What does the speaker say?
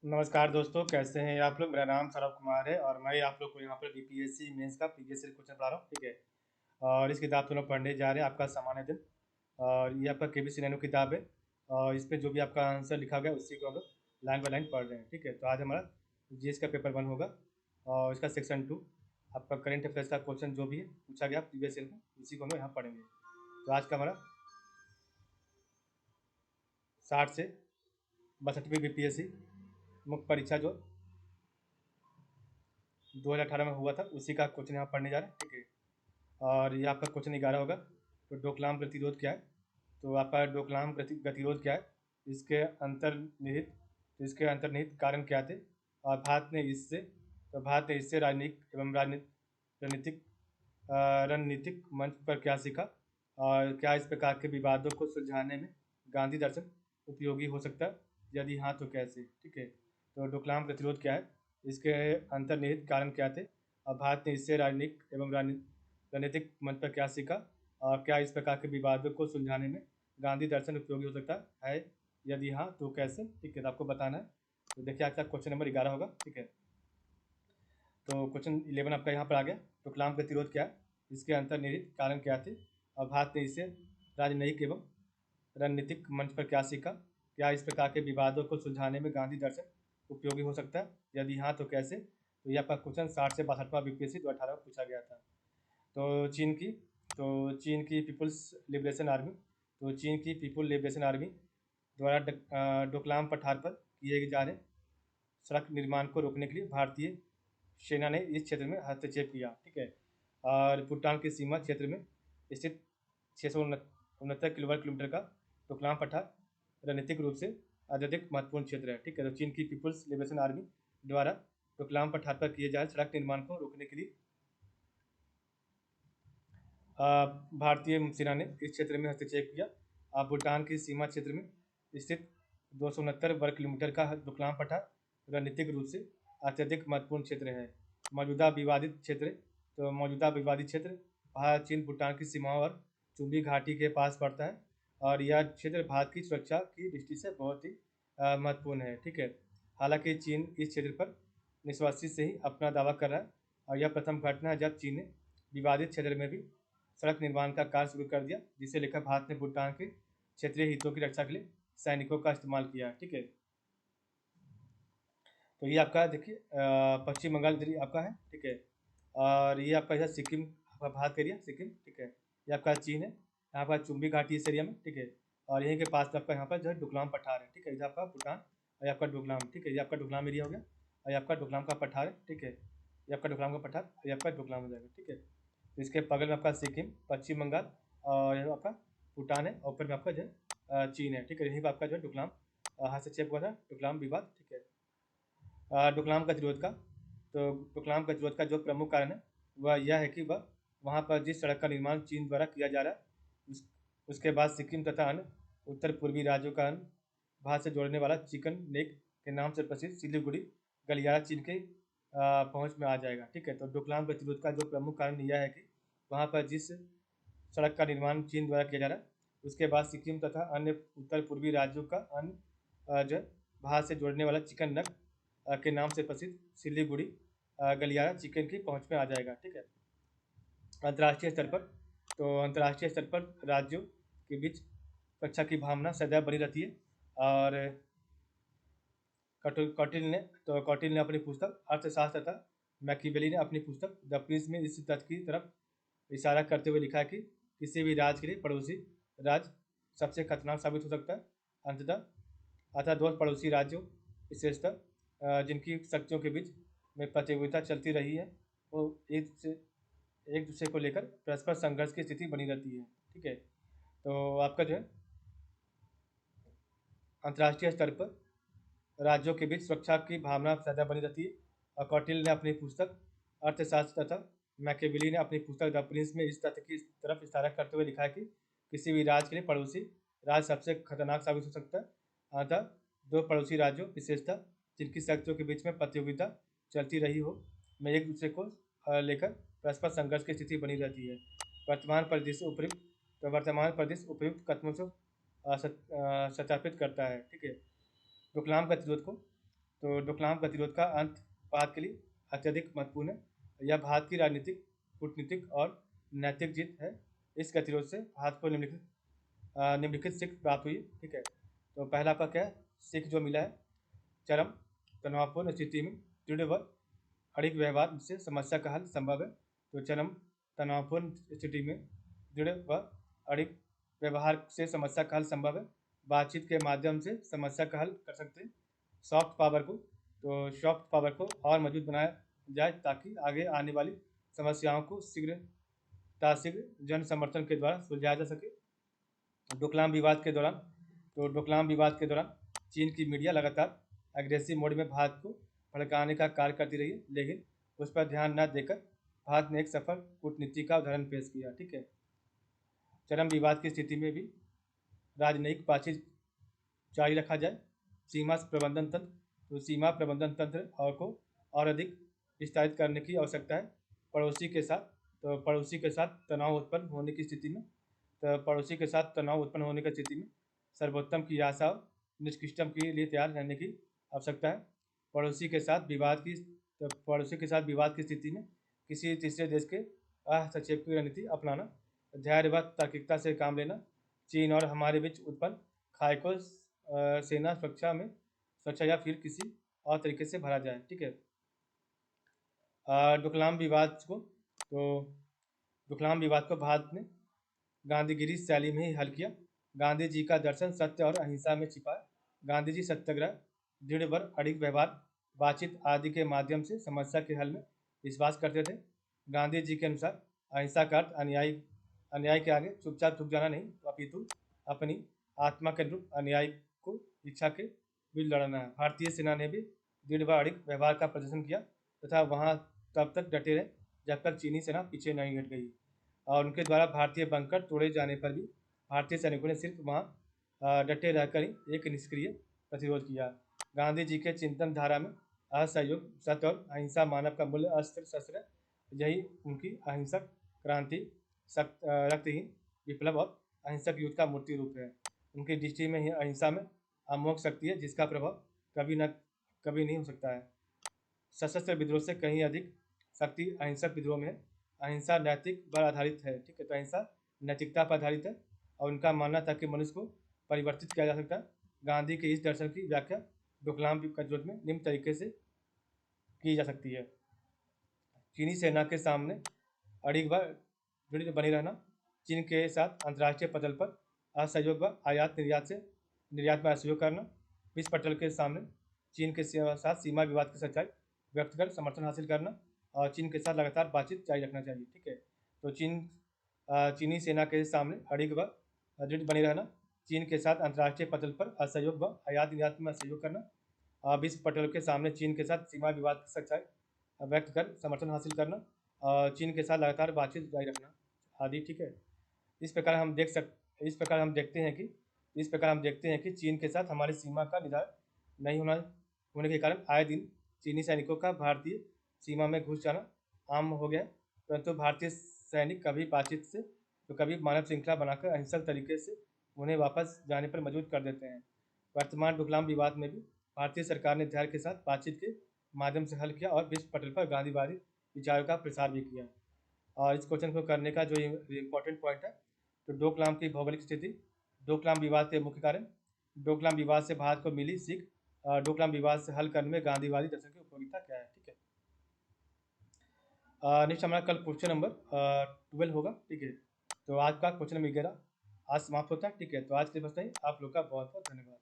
नमस्कार दोस्तों, कैसे हैं आप लोग। मेरा नाम सौरभ कुमार है और मैं आप लोग को यहाँ पर बीपीएससी मेंस का प्रीवियस ईयर क्वेश्चन पढ़ा रहा हूँ। ठीक है। और इस किताब को हम लोग पढ़ने जा रहे हैं, आपका सामान्य दिन। और ये आपका केबीसी नैनो किताब है। और इस पर जो भी आपका आंसर लिखा गया उसी को हम लोग लाइन बाय लाइन पढ़ रहे हैं। ठीक है। तो आज हमारा जीएस का पेपर 1 होगा और इसका सेक्शन 2 आपका करेंट अफेयर्स का क्वेश्चन जो भी है पूछा गया प्रीवियस ईयर में, इसी को हम लोग यहाँ पढ़ेंगे। तो आज का हमारा 60 से 62वीं बीपीएससी मुख्य परीक्षा जो 2018 में हुआ था उसी का क्वेश्चन यहाँ पढ़ने जा रहे हैं। ठीक है। और ये आपका क्वेश्चन 11 होगा। तो डोकलाम गतिरोध क्या है। तो आपका डोकलाम गतिरोध क्या है, इसके अंतर्निहित तो इसके अंतर्निहित कारण क्या थे, और भारत ने इससे राजनीतिक एवं रणनीतिक रणनीतिक मंच पर क्या सीखा, और क्या इस प्रकार के विवादों को सुलझाने में गांधी दर्शन उपयोगी हो सकता है, यदि हाँ तो कैसे। ठीक है। तो डोकलाम प्रतिरोध क्या है, इसके अंतर्निहित कारण क्या थे, और भारत ने इससे राजनीतिक एवं रणनीतिक मंच पर क्या सीखा, और क्या इस प्रकार के विवादों को सुलझाने में गांधी दर्शन उपयोगी हो सकता है, यदि हाँ तो कैसे। ठीक है। तो आपको बताना है। तो देखिए आज का क्वेश्चन नंबर 11 होगा। ठीक है। तो क्वेश्चन 11 आपका यहाँ पर आ गया। डोकलाम प्रतिरोध क्या है, इसके अंतर्निहित कारण क्या थे, और भारत ने इसे राजनयिक एवं रणनीतिक मंच पर क्या सीखा, क्या इस प्रकार के विवादों को सुलझाने में गांधी दर्शन उपयोगी हो सकता है, यदि हाँ तो कैसे। तो ये आपका क्वेश्चन 60 से 62वां बीपीएससी 2018 में पूछा गया था। तो चीन की पीपुल्स लिबरेशन आर्मी तो चीन की पीपुल लिबरेशन आर्मी द्वारा डोकलाम पठार पर किए जा रहे सड़क निर्माण को रोकने के लिए भारतीय सेना ने इस क्षेत्र में हस्तक्षेप किया। ठीक है। और भूटान की सीमा क्षेत्र में स्थित 669 किलोमीटर का डोकलाम पठार रणनीतिक रूप से अत्यधिक महत्वपूर्ण क्षेत्र है। ठीक है। तो चीन की पीपुल्स लिबरेशन आर्मी द्वारा डोकलाम पठार पर किए जा रहे सड़क निर्माण को रोकने के लिए भारतीय सेना ने इस क्षेत्र में हस्तक्षेप किया। भूटान की सीमा क्षेत्र में स्थित 269 वर्ग किलोमीटर का डोकलाम पठार रणनीतिक रूप से अत्यधिक महत्वपूर्ण क्षेत्र है। मौजूदा विवादित क्षेत्र भारत चीन भूटान की सीमाओं और चुंबी घाटी के पास पड़ता है, और यह क्षेत्र भारत की सुरक्षा की दृष्टि से बहुत ही महत्वपूर्ण है। ठीक है। हालांकि चीन इस क्षेत्र पर निष्वासी से ही अपना दावा कर रहा है, और यह प्रथम घटना है जब चीन ने विवादित क्षेत्र में भी सड़क निर्माण का कार्य शुरू कर दिया, जिसे लेकर भारत ने भूटान के क्षेत्रीय हितों की रक्षा के लिए सैनिकों का इस्तेमाल किया। ठीक है। तो ये आपका देखिए पश्चिम बंगाल इधर ही आपका है। ठीक है। और ये आपका इधर सिक्किम, आपका भारत का एरिया सिक्किम। ठीक है। ये आपका चीन है, यहाँ पर चुंबी घाटी इस एरिया में। ठीक है। और यहीं के पास आपका यहाँ पर जो है डोकलाम पठार है। ठीक है। इधर आपका भूटान और ये आपका डोकलाम। ठीक है। ये आपका डोकलाम एरिया हो गया, और ये आपका डोकलाम का पठार है। ठीक है। ये आपका डोकलाम का पठार, ये आपका डोकलाम हो जाएगा। ठीक है। तो इसके बगल में आपका सिक्किम, पश्चिम बंगाल, और यहाँ आपका भूटान है, और ऊपर में आपका जो है चीन है। ठीक है। यहीं पर आपका जो है डोकलाम हस्तक्षेप हुआ था, डोकलाम विवाद। ठीक है। डोकलाम गतिरोध का तो डोकलाम गतिरोध का जो प्रमुख कारण है वह यह है कि वह वहाँ पर जिस सड़क का निर्माण चीन द्वारा किया जा रहा है उसके बाद सिक्किम तथा अन्य उत्तर पूर्वी राज्यों का भारत से जोड़ने वाला चिकन नेक के नाम से प्रसिद्ध सिलीगुड़ी गलियारा चीन के पहुँच में आ जाएगा। ठीक है। तो डोकलाम गतिरोध का जो प्रमुख कारण यह है कि वहाँ पर जिस सड़क का निर्माण चीन द्वारा किया जा रहा है उसके बाद सिक्किम तथा अन्य उत्तर पूर्वी राज्यों का जो है भारत से जोड़ने वाला चिकन नग के नाम से प्रसिद्ध सिलीगुड़ी गलियारा चिकन की पहुंच में आ जाएगा। ठीक है। अंतर्राष्ट्रीय स्तर पर अंतर्राष्ट्रीय स्तर पर राज्यों के बीच कक्षा की भावना सदैव बनी रहती है, और कौटिल्य ने अपनी पुस्तक अर्थशास्त्र तथा मैकियावेली ने अपनी पुस्तक द प्रिंस में इस तथ्य की तरफ इशारा करते हुए लिखा है कि किसी भी राज्य के लिए पड़ोसी राज्य सबसे खतरनाक साबित हो सकता है। अतः दो पड़ोसी राज्यों, विशेषतः जिनकी शक्तियों के बीच में प्रतियोगिता चलती रही है, वो एक दूसरे को लेकर परस्पर संघर्ष की स्थिति बनी रहती है। ठीक है। तो आपका जो है अंतर्राष्ट्रीय स्तर पर राज्यों के बीच सुरक्षा की भावना सदैव बनी रहती है, और कौटिल्य ने अपनी पुस्तक अर्थशास्त्र तथा मैकियावेली ने अपनी पुस्तक द प्रिंस में इस तथ्य की तरफ इशारा करते हुए लिखा है कि किसी भी राज्य के लिए पड़ोसी राज्य सबसे खतरनाक साबित हो सकता है। अतः दो पड़ोसी राज्यों, विशेषतः जिनकी शक्तियों के बीच में प्रतियोगिता चलती रही हो, में एक दूसरे को लेकर परस्पर संघर्ष की स्थिति बनी रहती है। वर्तमान परिदृश्य उपयुक्त कथनों से सत्यापित करता है। ठीक है। डोकलाम गतिरोध को तो डोकलाम गतिरोध का अंत भारत के लिए अत्यधिक महत्वपूर्ण है। यह भारत की राजनीतिक, कूटनीतिक और नैतिक जीत है। इस गतिरोध से भारत को निम्नलिखित सीख प्राप्त हुई। ठीक है, तो पहला आपका क्या है, सीख जो मिला है, चरम तनावपूर्ण स्थिति में दृढ़ व अड़िग व्यवहार से समस्या का हल संभव है। तो चरम तनावपूर्ण स्थिति में दृढ़ व अड़िग व्यवहार से समस्या का हल संभव है। बातचीत के माध्यम से समस्या का हल कर सकते हैं। सॉफ्ट पावर को और मजबूत बनाया जाए ताकि आगे आने वाली समस्याओं को शीघ्र जन समर्थन के द्वारा सुलझाया जा सके। डोकलाम विवाद के दौरान चीन की मीडिया लगातार एग्रेसिव मोड में भारत को भड़काने का कार्य करती रही है, लेकिन उस पर ध्यान न देकर भारत ने एक सफल कूटनीति का उदाहरण पेश किया। ठीक है, चरम विवाद की स्थिति में भी राजनयिक बातचीत जारी रखा जाए। सीमा प्रबंधन तंत्र को और अधिक विस्तारित करने की आवश्यकता है। पड़ोसी के साथ तनाव उत्पन्न होने की स्थिति में सर्वोत्तम की आशा और निष्कृष्टम के लिए तैयार रहने की आवश्यकता है। पड़ोसी के साथ विवाद की स्थिति में किसी तीसरे देश के हस्तक्षेप की रणनीति अपनाना, धैर्य व तार्किकता से काम लेना, चीन और हमारे बीच उत्पन्न खाई को सेना सुरक्षा या फिर किसी और तरीके से भरा जाए। ठीक है, डोकलाम विवाद को भारत ने गांधीगिरी शैली में ही हल किया। गांधी जी का दर्शन सत्य और अहिंसा में छिपा है। गांधी जी सत्याग्रह, दृढ़ व अड़िग व्यवहार, बातचीत आदि के माध्यम से समस्या के हल में विश्वास करते थे। गांधी जी के अनुसार अहिंसा का अर्थ अन्याय के आगे चुपचाप झुक जाना नहीं, अपितु अपनी आत्मा के अनुरूप अन्याय को इच्छा के विरुद्ध लड़ना है। भारतीय सेना ने भी दृढ़ व अड़िग व्यवहार का प्रदर्शन किया तथा वहां तब तक डटे रहे जब तक चीनी सेना पीछे नहीं हट गई, और उनके द्वारा भारतीय बंकर तोड़े जाने पर भी भारतीय सैनिकों ने सिर्फ वहां डटे रहकर ही एक निष्क्रिय प्रतिरोध किया। गांधी जी के चिंतन धारा में असहयोग, सत्य और अहिंसा मानव का मूल्य अस्त्र शस्त्र है। यही उनकी अहिंसक क्रांति, रक्तहीन विप्लव और अहिंसक युद्ध का मूर्ति रूप है। उनकी दृष्टि में ही अहिंसा में अमोघ शक्ति है जिसका प्रभाव कभी नहीं हो सकता है। सशस्त्र विद्रोह से कहीं अधिक शक्ति अहिंसक विद्रोह में है। अहिंसा नैतिक पर आधारित है। ठीक है, तो अहिंसा नैतिकता पर आधारित है और उनका मानना था कि मनुष्य को परिवर्तित किया जा सकता है। गांधी के इस दर्शन की व्याख्या डोकलाम गतिरोध में निम्न तरीके से की जा सकती है। चीनी सेना के सामने अड़िग व दृढ़ बने रहना, चीन के साथ अंतर्राष्ट्रीय पटल पर असहयोग व आयात निर्यात में असहयोग करना, विश्व पटल के सामने चीन के साथ सीमा विवाद की सच्चाई व्यक्त कर समर्थन हासिल करना और चीन के साथ लगातार बातचीत जारी रखना चाहिए। ठीक है, तो चीनी सेना के सामने अड़िग व दृढ़ बने रहना, चीन के साथ अंतर्राष्ट्रीय पटल पर असहयोग व आयात निर्यात में सहयोग करना, विश्व पटल के सामने चीन के साथ सीमा विवाद की सच्चाई व्यक्त कर समर्थन हासिल करना और चीन के साथ लगातार बातचीत जारी रखना आदि। ठीक है, इस प्रकार हम देखते हैं कि चीन के साथ हमारी सीमा का निर्धारण नहीं होने के कारण आए दिन चीनी सैनिकों का भारतीय सीमा में घुस जाना आम हो गया, परंतु भारतीय सैनिक कभी बातचीत से तो कभी मानव श्रृंखला बनाकर अहिंसक तरीके से उन्हें वापस जाने पर मजबूर कर देते हैं। वर्तमान डोकलाम विवाद में भी भारतीय सरकार ने धैर्य के साथ बातचीत के माध्यम से हल किया और विश्व पटल पर गांधीवादी विचारों का प्रसार भी किया। और इस क्वेश्चन को करने का जो इम्पोर्टेंट पॉइंट है, तो डोकलाम की भौगोलिक स्थिति, डोकलाम विवाद के मुख्य कारण, डोकलाम विवाद से भारत को मिली सीख, डोकलाम विवाद से हल करने में गांधीवादी दर्शन की उपयोगिता क्या है। ठीक है, नेक्स्ट हमारा कल क्वेश्चन नंबर 12 होगा। ठीक है, तो आज का क्वेश्चन नंबर 11 आज समाप्त होता है। ठीक है, तो आज के लिए बस नहीं, आप लोग का बहुत बहुत धन्यवाद।